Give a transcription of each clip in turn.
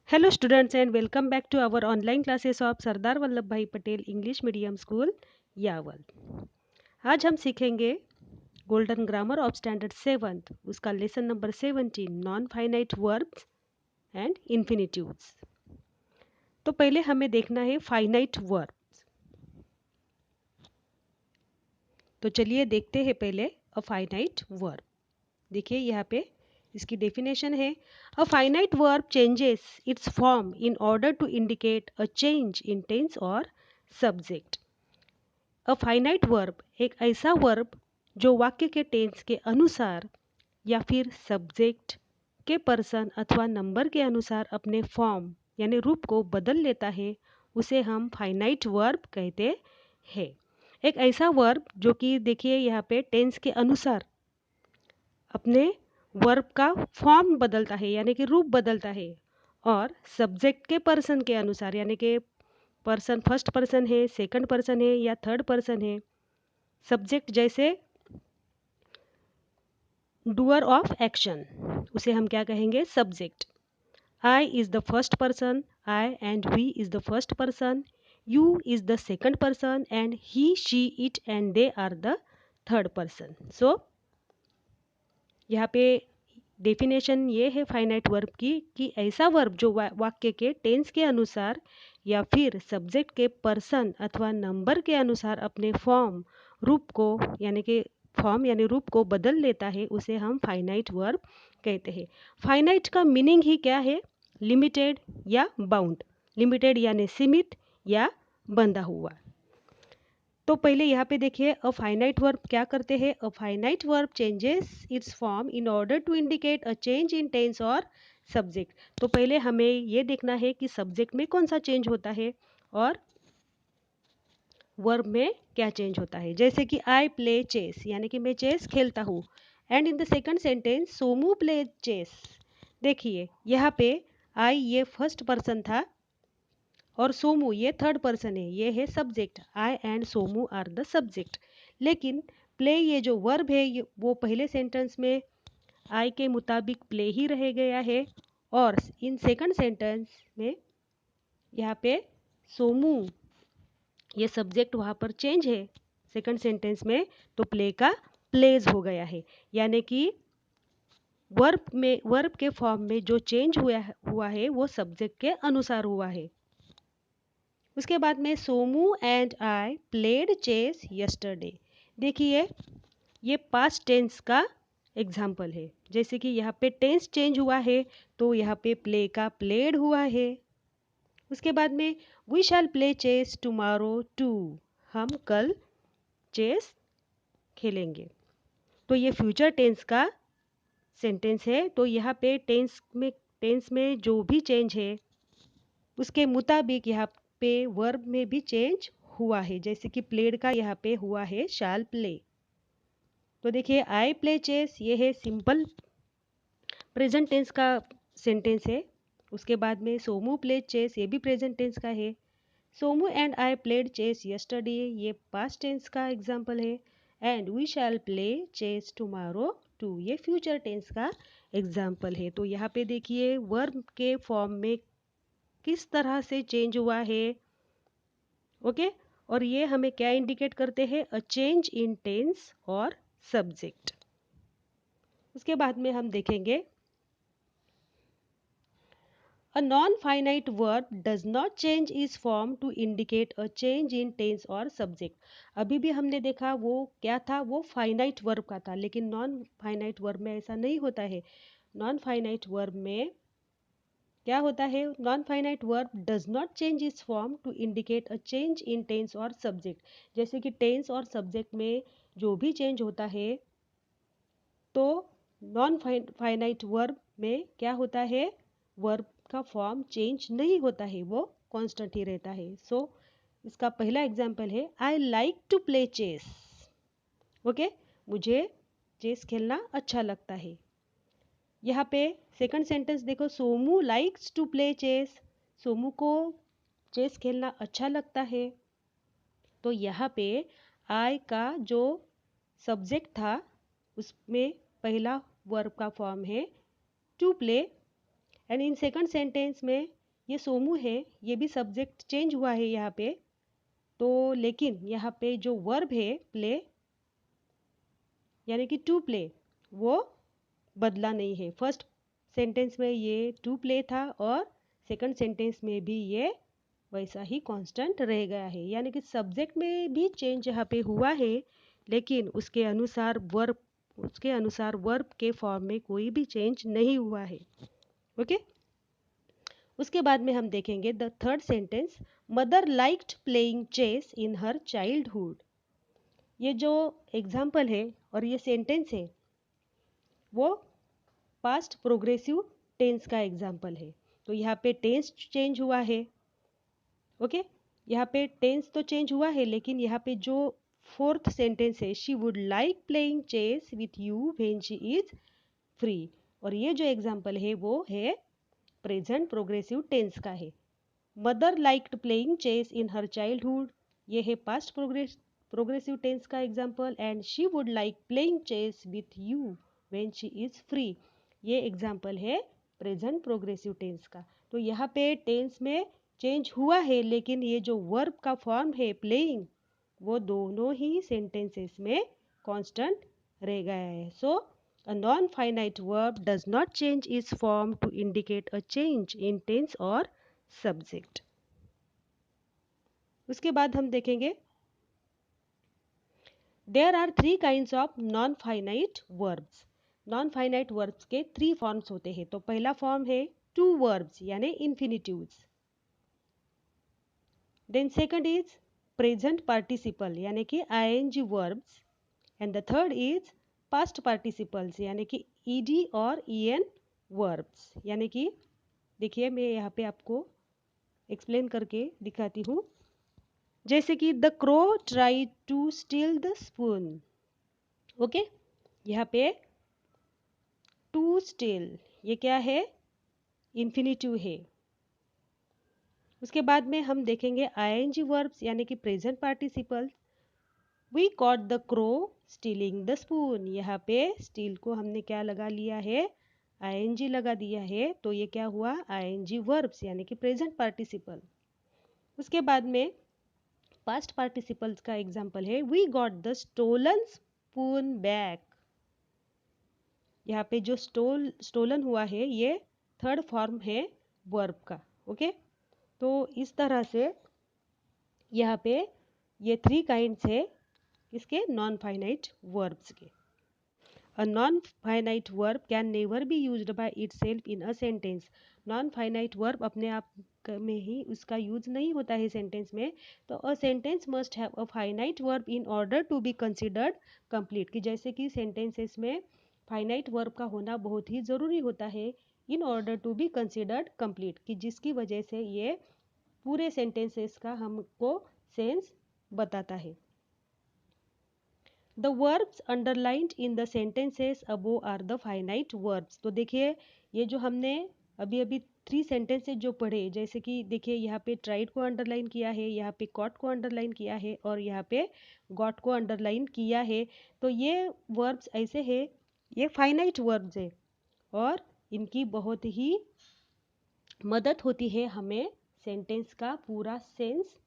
Hello students and welcome back to our online classes of Sardar Vallabh भाई Patel English medium school Yawal. आज हम सीखेंगे golden grammar of standard 7 उसका lesson number 17 non finite verbs and infinitudes. तो पहले हमें देखना है फाइनाइट वर्ब्स। तो चलिए देखते हैं पहले अ फाइनाइट वर्ब। देखिए यहाँ पे इसकी डेफिनेशन है a finite verb changes its form in order to indicate a change in tense और सब्जेक्ट। अ फाइनाइट वर्ब एक ऐसा वर्ब जो वाक्य के टेंस के अनुसार या फिर सब्जेक्ट के पर्सन अथवा नंबर के अनुसार अपने फॉर्म यानी रूप को बदल लेता है, उसे हम फाइनाइट वर्ब कहते हैं। एक ऐसा वर्ब जो कि देखिए यहाँ पे टेंस के अनुसार अपने वर्ब का फॉर्म बदलता है यानी कि रूप बदलता है, और सब्जेक्ट के पर्सन के अनुसार यानी कि पर्सन फर्स्ट पर्सन है, सेकंड पर्सन है या थर्ड पर्सन है। सब्जेक्ट जैसे डूअर ऑफ एक्शन, उसे हम क्या कहेंगे? Subject. I is the first person, I and we is the first person, you is the second person and he she it and they are the third person. So यहाँ पे definition ये है finite verb की कि ऐसा verb जो वाक्य के टेंस के अनुसार या फिर सब्जेक्ट के पर्सन अथवा नंबर के अनुसार अपने फॉर्म रूप को यानी कि फॉर्म यानी रूप को बदल लेता है, उसे हम फाइनाइट वर्ब कहते हैं। फाइनाइट का मीनिंग ही क्या है? लिमिटेड या बाउंड। लिमिटेड यानी सीमित या बंधा हुआ। तो पहले यहाँ पे देखिए अ फाइनाइट वर्ब क्या करते हैं? A finite verb changes its form in order to indicate a change in tense और सब्जेक्ट। तो पहले हमें ये देखना है कि सब्जेक्ट में कौन सा चेंज होता है और वर्ब में क्या चेंज होता है। जैसे कि आई प्ले चेस यानी कि मैं चेस खेलता हूँ, and in the second sentence Somu play chess. देखिए यहाँ पे आई ये फर्स्ट पर्सन था और सोमू ये थर्ड पर्सन है, ये है subject. I and Somu are the subject. लेकिन प्ले ये जो वर्ब है वो पहले सेंटेंस में आई के मुताबिक प्ले ही रह गया है, और इन सेकंड सेंटेंस में यहाँ पे सोमू ये सब्जेक्ट वहाँ पर चेंज है सेकंड सेंटेंस में, तो प्ले का प्लेज हो गया है। यानी कि वर्ब के फॉर्म में जो चेंज हुआ है वो सब्जेक्ट के अनुसार हुआ है। उसके बाद में Somu and I played chess yesterday. देखिए ये पास्ट टेंस का एग्जाम्पल है। जैसे कि यहाँ पे टेंस चेंज हुआ है तो यहाँ पे प्ले का प्लेड हुआ है। उसके बाद में we shall play chess tomorrow too, हम कल चेस खेलेंगे। तो ये फ्यूचर टेंस का सेंटेंस है। तो यहाँ पे टेंस में जो भी चेंज है उसके मुताबिक यहाँ पे वर्ब में भी चेंज हुआ है। जैसे कि प्लेड का यहाँ पे हुआ है शैल प्ले। तो देखिए आई प्ले चेस ये है सिंपल प्रेजेंट टेंस का सेंटेंस है। उसके बाद में सोमू प्ले चेस ये भी प्रेजेंट टेंस का है। Somu and I played chess yesterday ये पास्ट टेंस का एग्जाम्पल है। And we shall play chess tomorrow too ये फ्यूचर टेंस का एग्जाम्पल है। तो यहाँ पे देखिए वर्ब के फॉर्म में किस तरह से चेंज हुआ है। ओके, और ये हमें क्या इंडिकेट करते हैं? अ चेंज इन टेंस और सब्जेक्ट। उसके बाद में हम देखेंगे A non-finite verb does not change its form to indicate a change in tense or subject। अभी भी हमने देखा वो क्या था? वो फाइनाइट वर्ब का था, लेकिन नॉन फाइनाइट वर्ब में ऐसा नहीं होता है। नॉन फाइनाइट वर्ब में क्या होता है? Non finite verb does not change its form to indicate a change in tense और सब्जेक्ट। जैसे कि टेंस और सब्जेक्ट में जो भी चेंज होता है तो नॉन फाइनाइट वर्ब में क्या होता है? वर्ब का फॉर्म चेंज नहीं होता है, वो कांस्टेंट ही रहता है। सो इसका पहला एग्जांपल है I like to play chess. Okay, मुझे चेस खेलना अच्छा लगता है। यहाँ पे सेकंड सेंटेंस देखो, Somu likes to play chess. Somu को चेस खेलना अच्छा लगता है। तो यहाँ पे आई का जो सब्जेक्ट था उसमें पहला वर्ब का फॉर्म है to play, and in second sentence में ये सोमू है, ये भी सब्जेक्ट चेंज हुआ है यहाँ पे। तो लेकिन यहाँ पे जो वर्ब है प्ले यानी कि टू प्ले, वो बदला नहीं है। फर्स्ट सेंटेंस में ये टू प्ले था और सेकंड सेंटेंस में भी ये वैसा ही कांस्टेंट रह गया है। यानी कि सब्जेक्ट में भी चेंज यहाँ पे हुआ है, लेकिन उसके अनुसार वर्ब के फॉर्म में कोई भी चेंज नहीं हुआ है। ओके, उसके बाद में हम देखेंगे the third sentence, mother liked playing chess in her childhood. ये जो एग्जाम्पल है और ये सेंटेंस है वो पास्ट प्रोग्रेसिव टेंस का एग्जाम्पल है। तो यहाँ पे टेंस चेंज हुआ है। ओके, यहाँ पे टेंस तो चेंज हुआ है, लेकिन यहाँ पे जो फोर्थ सेंटेंस है, she would like playing chess with you when she is free, और ये जो एग्जाम्पल है वो है प्रेजेंट प्रोग्रेसिव टेंस का है। Mother liked playing chess in her childhood, ये है पास्ट प्रोग्रेसिव टेंस का example. And she would like playing chess with you when she is free, ये एग्जाम्पल है प्रेजेंट प्रोग्रेसिव टेंस का। तो यहाँ पे टेंस में चेंज हुआ है, लेकिन ये जो वर्ब का फॉर्म है प्लेइंग, वो दोनों ही सेंटेंसेस में कांस्टेंट रह गया है। सो a non-finite verb does not change its form to indicate a change in tense or subject. उसके बाद हम देखेंगे there are three kinds of non-finite verbs. Non-finite verbs के 3 फॉर्म्स होते हैं। तो पहला फॉर्म है टू verbs यानी infinitives. Then second is present participle यानी कि ing verbs. And the third is past participles यानी कि ed और en verbs। यानी कि देखिए मैं यहाँ पे आपको एक्सप्लेन करके दिखाती हूँ। जैसे कि the crow try to steal the spoon. Okay, यहाँ पे टू स्टील ये क्या है, इन्फिनिटिव है। उसके बाद में हम देखेंगे ing verbs यानी कि present participle. We caught the crow stealing the spoon, यहाँ पे स्टील को हमने क्या लगा लिया है, ing लगा दिया है। तो ये क्या हुआ, ing verbs यानी कि प्रेजेंट पार्टिसिपल। उसके बाद में पास्ट पार्टिसिपल्स का एग्जाम्पल है we got the stolen spoon back. यहाँ पे जो स्टोलन हुआ है ये थर्ड फॉर्म है वर्ब का। ओके, तो इस तरह से यहाँ पे ये 3 काइंड्स है इसके नॉन फाइनाइट वर्ब्स के। A non-finite verb can never be used by itself in a sentence. Non-finite verb अपने आप में ही उसका यूज नहीं होता है सेंटेंस में। तो a sentence must have a finite verb in order to be considered complete। कि जैसे कि सेंटेंसेस में फाइनाइट वर्ब का होना बहुत ही ज़रूरी होता है in order to be considered complete, कि जिसकी वजह से ये पूरे सेंटेंसेस का हमको सेंस बताता है। The verbs underlined in the sentences above are the finite verbs। तो देखिए ये जो हमने अभी अभी 3 सेंटेंसेस जो पढ़े, जैसे कि देखिए यहाँ पे ट्राइड को अंडरलाइन किया है, यहाँ पे कॉट को अंडरलाइन किया है और यहाँ पे गॉट को अंडरलाइन किया है। तो ये वर्ब्स ऐसे है, ये फाइनाइट वर्ब्स है और इनकी बहुत ही मदद होती है हमें सेंटेंस का पूरा सेंस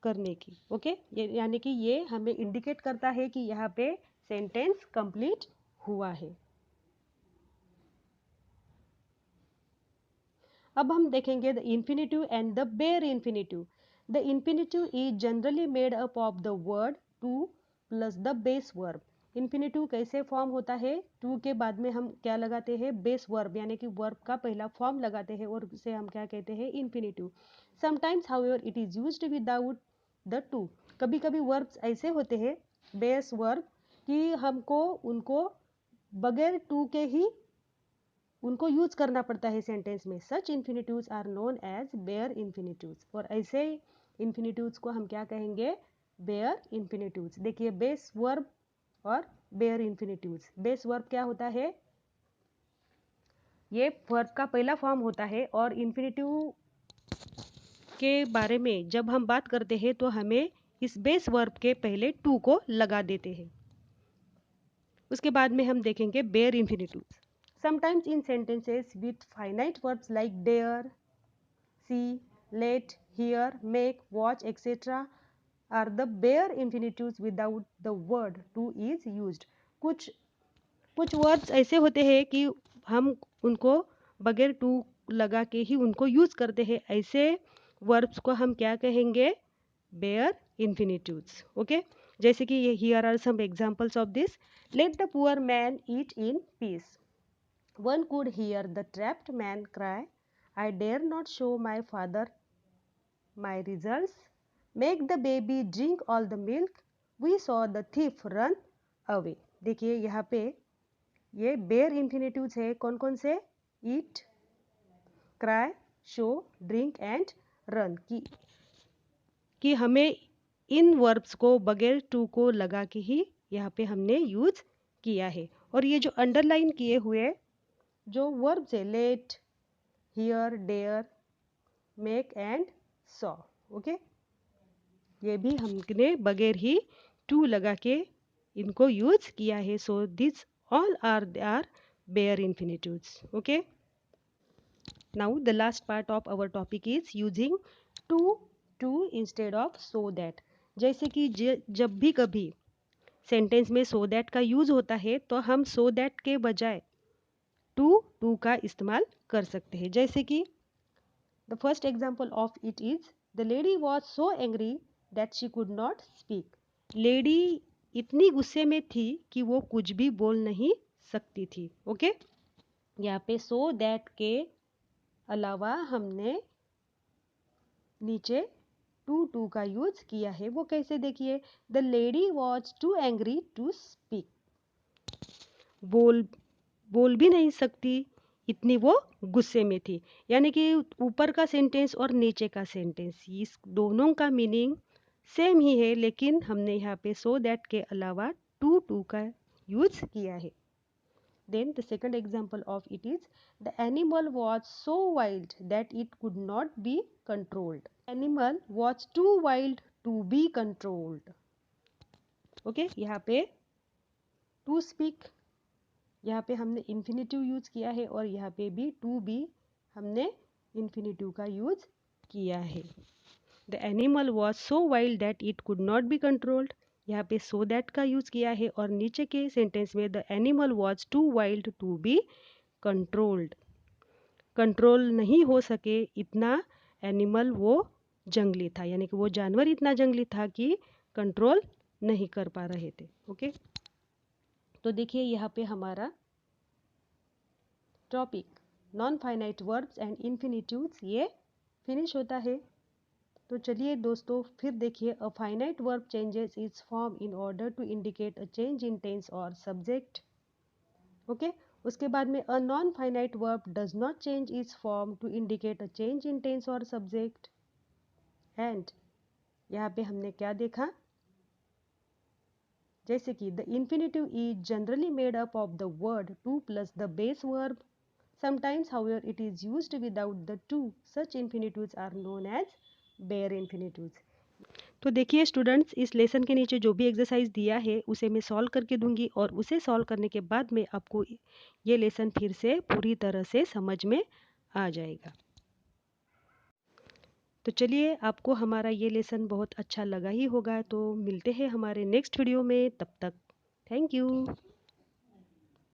करने की। ओके, यानी कि ये हमें इंडिकेट करता है कि यहाँ पे सेंटेंस कंप्लीट हुआ है। अब हम देखेंगे the infinitive and the bare infinitive. The infinitive is generally made up of the word to plus the base verb. Infinitive कैसे फॉर्म होता है, टू के बाद में हम क्या लगाते हैं, बेस वर्ब यानी कि वर्ब का पहला फॉर्म लगाते हैं और उसे हम क्या कहते हैं, infinitive. Sometimes however it is used without the two. कभी कभी वर्ब्स ऐसे होते हैं बेस वर्ब कि हमको उनको बगैर टू के ही उनको यूज करना पड़ता है सेंटेंस में। सच इन्फिनिटिव्स आर नोन एज बेयर इन्फिनिटिव्स। और ऐसे इन्फिनिटिव्स को हम क्या कहेंगे, बेयर इन्फिनिटिव्स। देखिए बेस वर्ब और बेयर इन्फिनिटिव्स। बेस वर्ब क्या होता है, ये वर्ब का पहला फॉर्म होता है और इन्फिनिटिव के बारे में जब हम बात करते हैं तो हमें इस बेस वर्ब के पहले टू को लगा देते हैं। उसके बाद में हम देखेंगे bare infinitives. Sometimes in sentences with finite verbs like dare, see, let, hear, make, watch, etc. are the bare infinitives without the word to is used. कुछ कुछ वर्ड्स ऐसे होते हैं कि हम उनको बगैर टू लगा के ही उनको यूज करते हैं, ऐसे वर्ब्स को हम क्या कहेंगे, बेयर इन्फिनिटिव्स। ओके, जैसे कि here are some examples of this. Let the poor man eat in peace, one could hear the trapped man cry, I dare not show my father my results, make the baby drink all the milk, we saw the thief run away. देखिए यहाँ पे ये bear इन्फिनिटिव्स है, कौन कौन से, eat, cry, show, drink and run कि हमें इन वर्ब्स को बगैर टू को लगा के ही यहाँ पे हमने यूज किया है। और ये जो अंडरलाइन किए हुए जो वर्ब्स है, let, hear, dare, make and saw, okay, ये भी हमने बगैर ही टू लगा के इनको यूज किया है। So this all are bare infinitives. Okay, now the last part of our topic is using to instead of so that। जैसे कि जब भी कभी सेंटेंस में so that का यूज होता है तो हम so that के बजाय टू का इस्तेमाल कर सकते हैं। जैसे कि the first example of it is the lady was so angry that she could not speak। Lady इतनी गुस्से में थी कि वो कुछ भी बोल नहीं सकती थी। ओके, यहाँ पे सो दैट के अलावा हमने नीचे टू का यूज किया है। वो कैसे, देखिए, the lady was too angry to speak, बोल भी नहीं सकती, इतनी वो गुस्से में थी। यानी कि ऊपर का सेंटेंस और नीचे का सेंटेंस इस दोनों का मीनिंग सेम ही है, लेकिन हमने यहाँ पे सो दैट के अलावा टू का यूज किया है। Then the second example of it is the animal was so wild that it could not be controlled. Animal was too wild to be controlled. Okay, यहाँ पे to speak, यहाँ पे हमने infinitive यूज किया है और यहाँ पे भी to be हमने infinitive का यूज किया है। The animal was so wild that it could not be controlled, यहाँ पे so that का यूज किया है और नीचे के सेंटेंस में the animal was too wild to be controlled, control नहीं हो सके इतना एनिमल वो जंगली था, यानी कि वो जानवर इतना जंगली था कि कंट्रोल नहीं कर पा रहे थे। ओके, तो देखिए यहाँ पे हमारा topic non finite verbs and infinitives ये फिनिश होता है। तो चलिए दोस्तों, फिर देखिए, a finite verb changes its form in order to indicate a change in tense और सब्जेक्ट। ओके, उसके बाद में a non finite verb does not change its form to indicate a change in tense और subject. And यहाँ पे हमने क्या देखा, जैसे कि the infinitive is generally made up of the word to plus the base verb, sometimes however it is used without the to, such infinitives are known as bare infinitives। तो देखिए students, इस लेसन के नीचे जो भी exercise दिया है उसे मैं सॉल्व करके दूंगी और उसे सॉल्व करने के बाद में आपको ये लेसन फिर से पूरी तरह से समझ में आ जाएगा। तो चलिए, आपको हमारा ये लेसन बहुत अच्छा लगा ही होगा, तो मिलते हैं हमारे नेक्स्ट वीडियो में, तब तक थैंक यू।